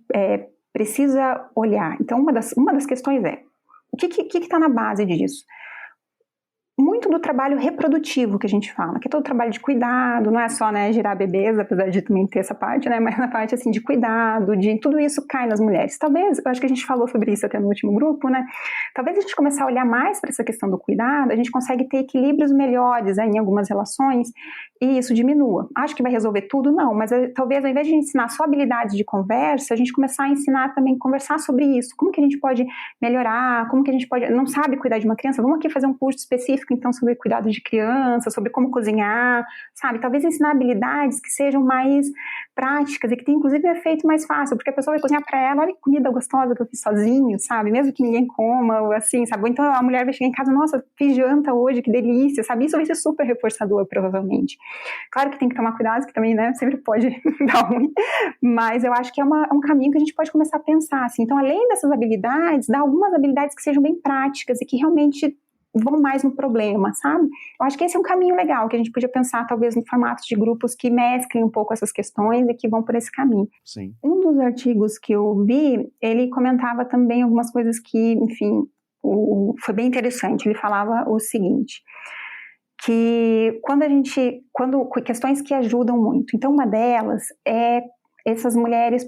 precisa olhar? Então, uma das questões é, o que está na base disso? Muito do trabalho reprodutivo que a gente fala, que é todo o trabalho de cuidado, não é só, né, gerar bebês, apesar de também ter essa parte, né, mas na parte, assim, de cuidado, de tudo isso cai nas mulheres. Talvez, eu acho que a gente falou sobre isso até no último grupo, né, talvez a gente começar a olhar mais para essa questão do cuidado, a gente consegue ter equilíbrios melhores em algumas relações e isso diminua. Acho que vai resolver tudo? Não, mas talvez ao invés de ensinar só habilidades de conversa, a gente começar a ensinar também, conversar sobre isso, como que a gente pode melhorar, como que a gente pode, não sabe cuidar de uma criança, vamos aqui fazer um curso específico então sobre cuidado de criança, sobre como cozinhar, sabe? Talvez ensinar habilidades que sejam mais práticas e que tenham inclusive efeito mais fácil, porque a pessoa vai cozinhar para ela, olha que comida gostosa que eu fiz sozinho, sabe? Mesmo que ninguém coma, ou assim, sabe? Ou então a mulher vai chegar em casa, nossa, fiz janta hoje, que delícia, sabe? Isso vai ser super reforçador, provavelmente. Claro que tem que tomar cuidado, que também, né, sempre pode dar ruim, mas eu acho que é um caminho que a gente pode começar a pensar, assim. Então, além dessas habilidades, dá algumas habilidades que sejam bem práticas e que realmente vão mais no problema, sabe? Eu acho que esse é um caminho legal, que a gente podia pensar, talvez, no formato de grupos que mesclem um pouco essas questões e que vão por esse caminho. Sim. Um dos artigos que eu vi, ele comentava também algumas coisas que, enfim, foi bem interessante. Ele falava o seguinte, que quando questões que ajudam muito. Então, uma delas é essas mulheres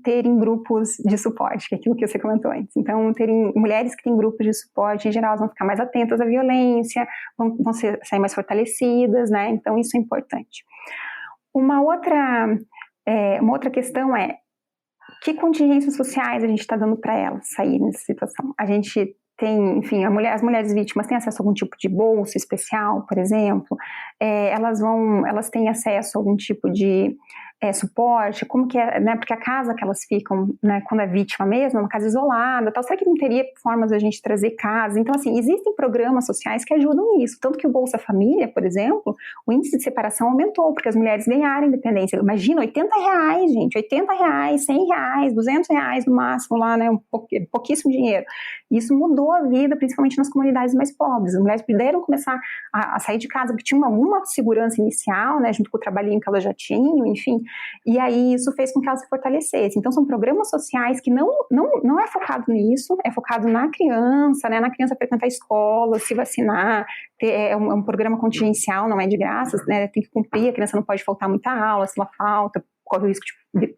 terem grupos de suporte, que é aquilo que você comentou antes. Então, terem mulheres que têm grupos de suporte, em geral, elas vão ficar mais atentas à violência, vão sair mais fortalecidas, né? Então, isso é importante. Uma outra questão é que contingências sociais a gente está dando para elas sair nessa situação. A gente tem, enfim, as mulheres vítimas têm acesso a algum tipo de bolsa especial, por exemplo, elas têm acesso a algum tipo de suporte, como que é, né, porque a casa que elas ficam, né, quando é vítima mesmo, é uma casa isolada, tal, será que não teria formas da gente trazer casa? Então, assim, existem programas sociais que ajudam nisso, tanto que o Bolsa Família, por exemplo, o índice de separação aumentou, porque as mulheres ganharam independência. Imagina, R$80, gente, R$80, R$100, R$200 no máximo lá, né, pouquíssimo dinheiro. Isso mudou a vida, principalmente nas comunidades mais pobres. As mulheres puderam começar a sair de casa, porque tinham alguma segurança inicial, né, junto com o trabalhinho que elas já tinham, enfim, e aí isso fez com que elas se fortalecessem. Então são programas sociais que não é focado nisso, é focado na criança, né, na criança frequentar a escola, se vacinar, é um programa contingencial, não é de graça, né, tem que cumprir, a criança não pode faltar muita aula, se ela falta, corre o risco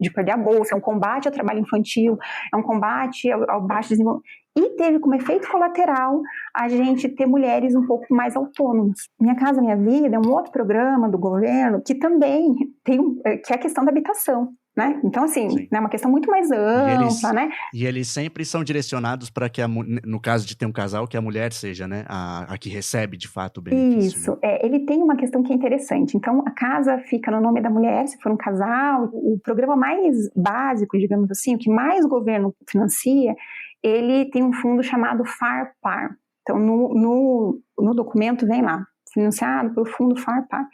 de perder a bolsa, é um combate ao trabalho infantil, é um combate ao baixo desenvolvimento. E teve como efeito colateral a gente ter mulheres um pouco mais autônomas. Minha Casa Minha Vida é um outro programa do governo que também que é a questão da habitação, né? Então, assim, é uma questão muito mais ampla, né? E eles sempre são direcionados para que, no caso de ter um casal, que a mulher seja, né, a que recebe, de fato, o benefício. Isso, né? Ele tem uma questão que é interessante. Então, a casa fica no nome da mulher, se for um casal. O programa mais básico, digamos assim, o que mais o governo financia, ele tem um fundo chamado FAR-PAR. Então, no documento vem lá, financiado pelo fundo FAR-PAR.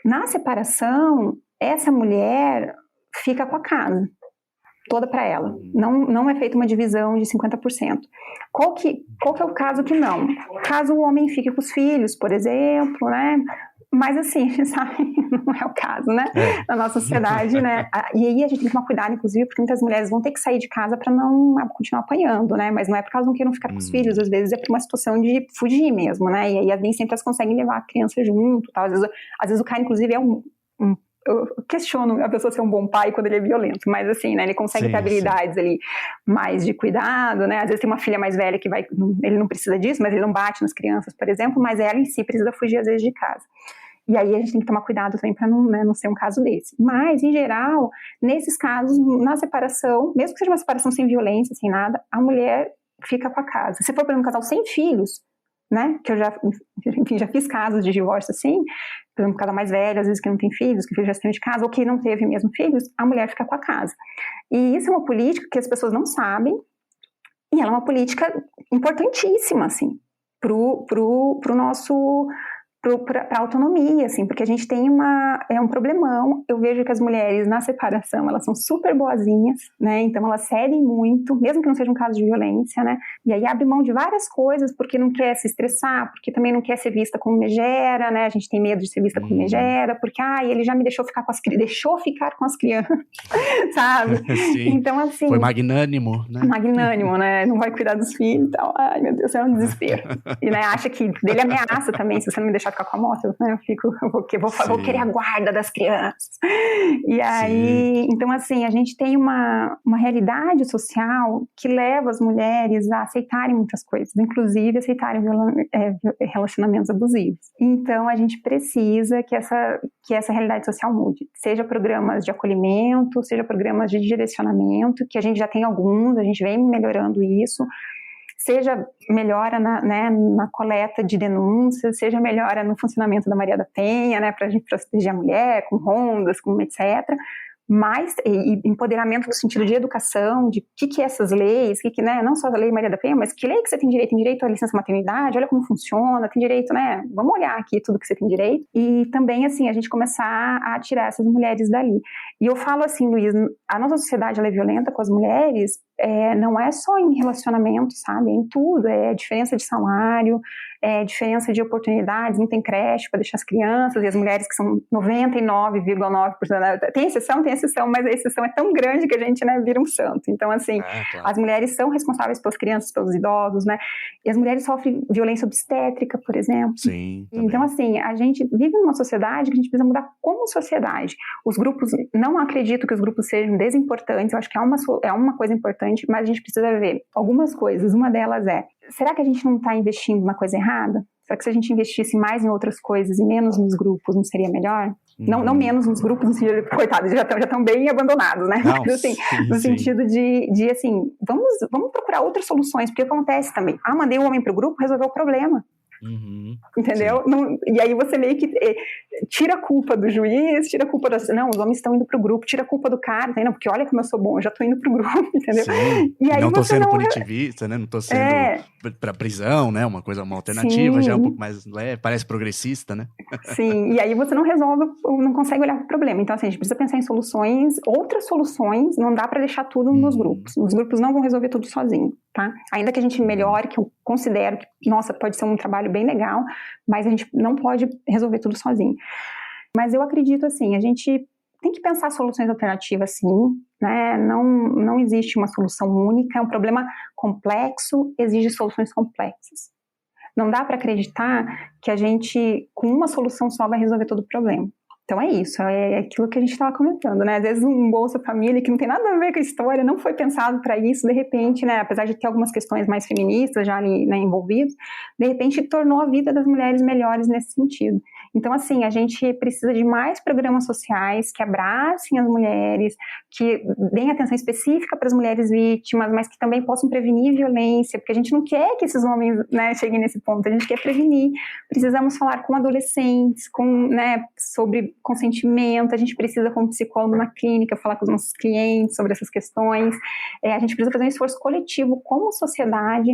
Na separação, essa mulher fica com a casa toda para ela. Não é feita uma divisão de 50%. Qual que é o caso que não? Caso o homem fique com os filhos, por exemplo, né? Mas assim, a gente sabe, não é o caso, né? Na nossa sociedade, né? E aí a gente tem que tomar cuidado, inclusive, porque muitas mulheres vão ter que sair de casa para não continuar apanhando, né? Mas não é por causa de não queiram ficar com os filhos, às vezes é por uma situação de fugir mesmo, né? E aí nem sempre elas conseguem levar a criança junto, tal. Às vezes o cara, inclusive, eu questiono a pessoa ser um bom pai quando ele é violento, mas assim, né, ele consegue ter habilidades ali mais de cuidado, né, às vezes tem uma filha mais velha que ele não precisa disso, mas ele não bate nas crianças, por exemplo, mas ela em si precisa fugir às vezes de casa. E aí a gente tem que tomar cuidado também para não ser um caso desse. Mas, em geral, nesses casos, na separação, mesmo que seja uma separação sem violência, sem nada, a mulher fica com a casa. Se for, por exemplo, um casal sem filhos, né, que eu já fiz casos de divórcio assim, por exemplo, um casal mais velho, às vezes que não tem filhos, que já saiu de casa, ou que não teve mesmo filhos, a mulher fica com a casa. E isso é uma política que as pessoas não sabem, e ela é uma política importantíssima, assim, pro nosso... para a autonomia, assim, porque a gente tem um problemão. Eu vejo que as mulheres na separação, elas são super boazinhas, né, então elas cedem muito, mesmo que não seja um caso de violência, né, e aí abre mão de várias coisas porque não quer se estressar, porque também não quer ser vista como megera, né, a gente tem medo de ser vista como megera, porque, ele já me deixou ficar com as crianças, sabe? Sim. Então, assim... Foi magnânimo, né? Magnânimo, né, não vai cuidar dos filhos e tal, ai meu Deus, é um desespero. E, né, acha que dele ameaça também, se você não me deixar ficar com a moto, né? Vou querer a guarda das crianças. E aí, então assim, a gente tem uma realidade social que leva as mulheres a aceitarem muitas coisas, inclusive aceitarem relacionamentos abusivos. Então a gente precisa que essa realidade social mude. Seja programas de acolhimento, seja programas de direcionamento, que a gente já tem alguns, a gente vem melhorando isso. Seja melhora na coleta de denúncias, seja melhora no funcionamento da Maria da Penha, né, para a gente proteger a mulher, com rondas, com etc. Mas e empoderamento no sentido de educação, de o que é essas leis, né, não só a Lei Maria da Penha, mas que lei que você tem direito? Tem direito à licença maternidade, olha como funciona, tem direito, né, vamos olhar aqui tudo que você tem direito. E também, assim, a gente começar a tirar essas mulheres dali. E eu falo assim, Luiz, a nossa sociedade ela é violenta com as mulheres, não é só em relacionamento, sabe, é em tudo, é diferença de salário, diferença de oportunidades, não tem creche para deixar as crianças, e as mulheres que são 99,9%, tem exceção, mas a exceção é tão grande que a gente, né, vira um santo. Então, assim, claro. As mulheres são responsáveis pelas crianças, pelos idosos, né, e as mulheres sofrem violência obstétrica, por exemplo. Sim. Então, assim, a gente vive numa sociedade que a gente precisa mudar como sociedade. Os grupos, não acredito que os grupos sejam desimportantes, eu acho que é uma coisa importante, mas a gente precisa ver algumas coisas. Uma delas será que a gente não está investindo na coisa errada? Será que se a gente investisse mais em outras coisas e menos nos grupos, não seria melhor? Não menos nos grupos, no sentido de, coitados, já estão bem abandonados, né? Não, mas, assim, no sentido de assim, vamos procurar outras soluções, porque acontece também. Mandei um homem para o grupo, resolveu o problema. Entendeu? Não, e aí você meio que tira a culpa do juiz, tira a culpa não, os homens estão indo pro grupo, tira a culpa do cara, não, porque olha como eu sou bom, eu já tô indo pro grupo, entendeu? Sim, e aí não tô você sendo não... punitivista, né? Não tô sendo pra prisão, né? Uma alternativa, Sim. já um pouco mais leve, parece progressista, né? Sim, e aí você não resolve, não consegue olhar para o problema. Então, assim, a gente precisa pensar em soluções, outras soluções, não dá para deixar tudo nos grupos. Os grupos não vão resolver tudo sozinho, tá? Ainda que a gente melhore, que eu considero que, nossa, pode ser um trabalho bem legal, mas a gente não pode resolver tudo sozinho. Mas eu acredito, assim, a gente tem que pensar soluções alternativas, sim, né? Não existe uma solução única, é um problema complexo, exige soluções complexas. Não dá para acreditar que a gente, com uma solução só, vai resolver todo o problema. Então é isso, é aquilo que a gente estava comentando, né? Às vezes um Bolsa Família que não tem nada a ver com a história, não foi pensado para isso, de repente, né? Apesar de ter algumas questões mais feministas já ali, né, envolvidas, de repente tornou a vida das mulheres melhores nesse sentido. Então, assim, a gente precisa de mais programas sociais que abracem as mulheres, que deem atenção específica para as mulheres vítimas, mas que também possam prevenir violência, porque a gente não quer que esses homens, né, cheguem nesse ponto, a gente quer prevenir. Precisamos falar com adolescentes, né, sobre consentimento, a gente precisa, como psicólogo na clínica, falar com os nossos clientes sobre essas questões, a gente precisa fazer um esforço coletivo como sociedade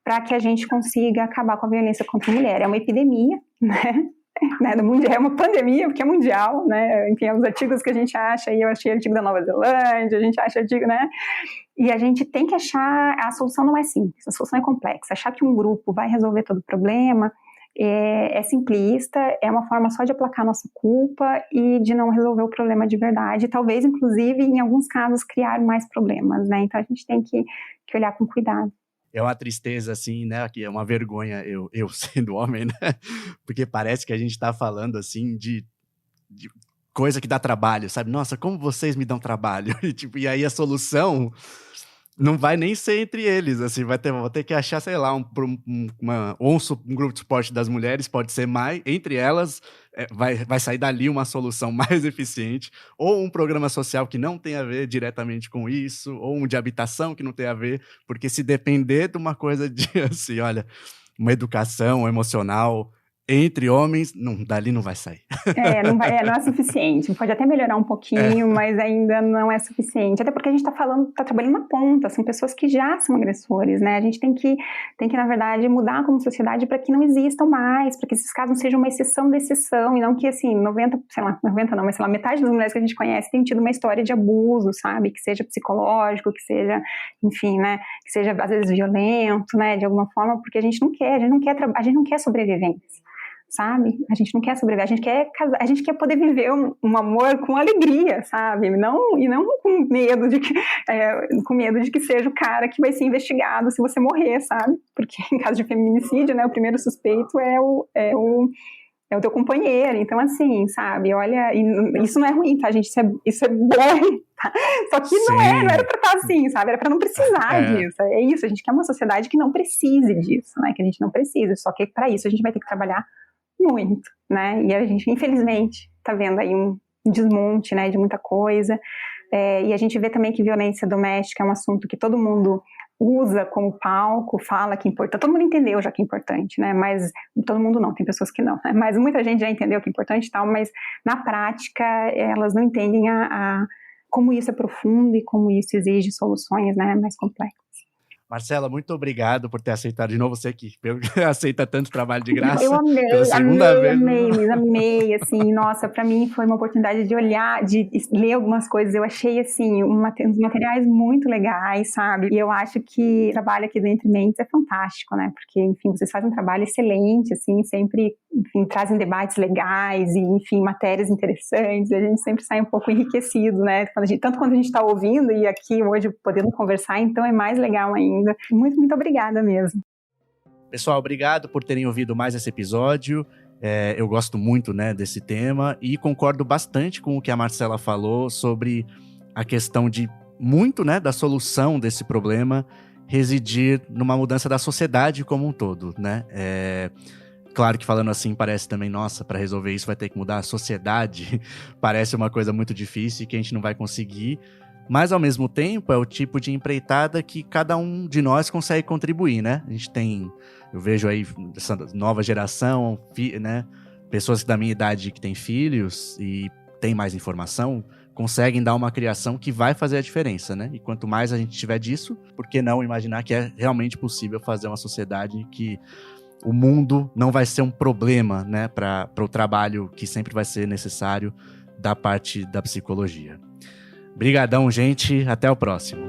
para que a gente consiga acabar com a violência contra a mulher. É uma epidemia, né? É uma pandemia, porque é mundial, né? Enfim, os artigos que a gente acha, e eu achei artigo da Nova Zelândia, a gente acha artigo, né? E a gente tem que achar, a solução não é simples, a solução é complexa. Achar que um grupo vai resolver todo o problema é simplista, é uma forma só de aplacar a nossa culpa e de não resolver o problema de verdade, talvez, inclusive, em alguns casos, criar mais problemas, né? Então a gente tem que olhar com cuidado. É uma tristeza, assim, né? Que é uma vergonha eu sendo homem, né? Porque parece que a gente tá falando, assim, de coisa que dá trabalho, sabe? Nossa, como vocês me dão trabalho. E aí a solução não vai nem ser entre eles, assim, vou ter que achar, sei lá, um grupo de suporte das mulheres, pode ser mais, entre elas, vai sair dali uma solução mais eficiente, ou um programa social que não tem a ver diretamente com isso, ou um de habitação que não tem a ver, porque se depender de uma coisa de, assim, olha, uma educação emocional entre homens, dali não vai sair. Não é suficiente. Pode até melhorar um pouquinho, mas ainda não é suficiente. Até porque a gente está trabalhando na ponta, são pessoas que já são agressores, né? A gente tem que na verdade, mudar como sociedade para que não existam mais, para que esses casos sejam uma exceção da exceção, e não que, assim, 90 não, mas sei lá, metade das mulheres que a gente conhece tem tido uma história de abuso, sabe? Que seja psicológico, que seja, enfim, né? Que seja, às vezes, violento, né? De alguma forma, porque a gente não quer sobrevivência. Sabe? A gente não quer sobreviver, a gente quer poder viver um amor com alegria, sabe? E não com medo de que seja o cara que vai ser investigado se você morrer, sabe? Porque em caso de feminicídio, né, o primeiro suspeito é o teu companheiro. Então, assim, sabe? Olha, isso não é ruim, tá, gente? Isso é bom, tá? Só que não era pra estar assim, sabe? Era pra não precisar disso. É isso, a gente quer uma sociedade que não precise disso, né? Que a gente não precise. Só que para isso a gente vai ter que trabalhar muito, né? E a gente, infelizmente, está vendo aí um desmonte, né, de muita coisa. E a gente vê também que violência doméstica é um assunto que todo mundo usa como palco, fala que é importante. Todo mundo entendeu já que é importante, né? Mas todo mundo não, tem pessoas que não, né? Mas muita gente já entendeu que é importante e tal, mas na prática elas não entendem como isso é profundo e como isso exige soluções, né, mais complexas. Marcela, muito obrigado por ter aceitado de novo, você que aceita tanto trabalho de graça. Eu amei, pela segunda vez. amei, assim, nossa, para mim foi uma oportunidade de olhar, de ler algumas coisas, eu achei, assim, uns materiais muito legais, sabe, e eu acho que o trabalho aqui do Entre Mentes é fantástico, né, porque, enfim, vocês fazem um trabalho excelente, assim, sempre, enfim, trazem debates legais e, enfim, matérias interessantes, e a gente sempre sai um pouco enriquecido, né, tanto quando a gente está ouvindo e aqui hoje podendo conversar, então é mais legal ainda. Muito, muito obrigada mesmo. Pessoal, obrigado por terem ouvido mais esse episódio. Eu gosto muito, né, desse tema e concordo bastante com o que a Marcela falou sobre a questão de muito, né, da solução desse problema residir numa mudança da sociedade como um todo, né? Claro que falando assim parece também, nossa, para resolver isso vai ter que mudar a sociedade. Parece uma coisa muito difícil e que a gente não vai conseguir. Mas, ao mesmo tempo, é o tipo de empreitada que cada um de nós consegue contribuir, né? A gente tem, eu vejo aí essa nova geração, né? Pessoas da minha idade que têm filhos e têm mais informação, conseguem dar uma criação que vai fazer a diferença, né? E quanto mais a gente tiver disso, por que não imaginar que é realmente possível fazer uma sociedade que o mundo não vai ser um problema, né? Para o trabalho que sempre vai ser necessário da parte da psicologia. Brigadão, gente. Até o próximo.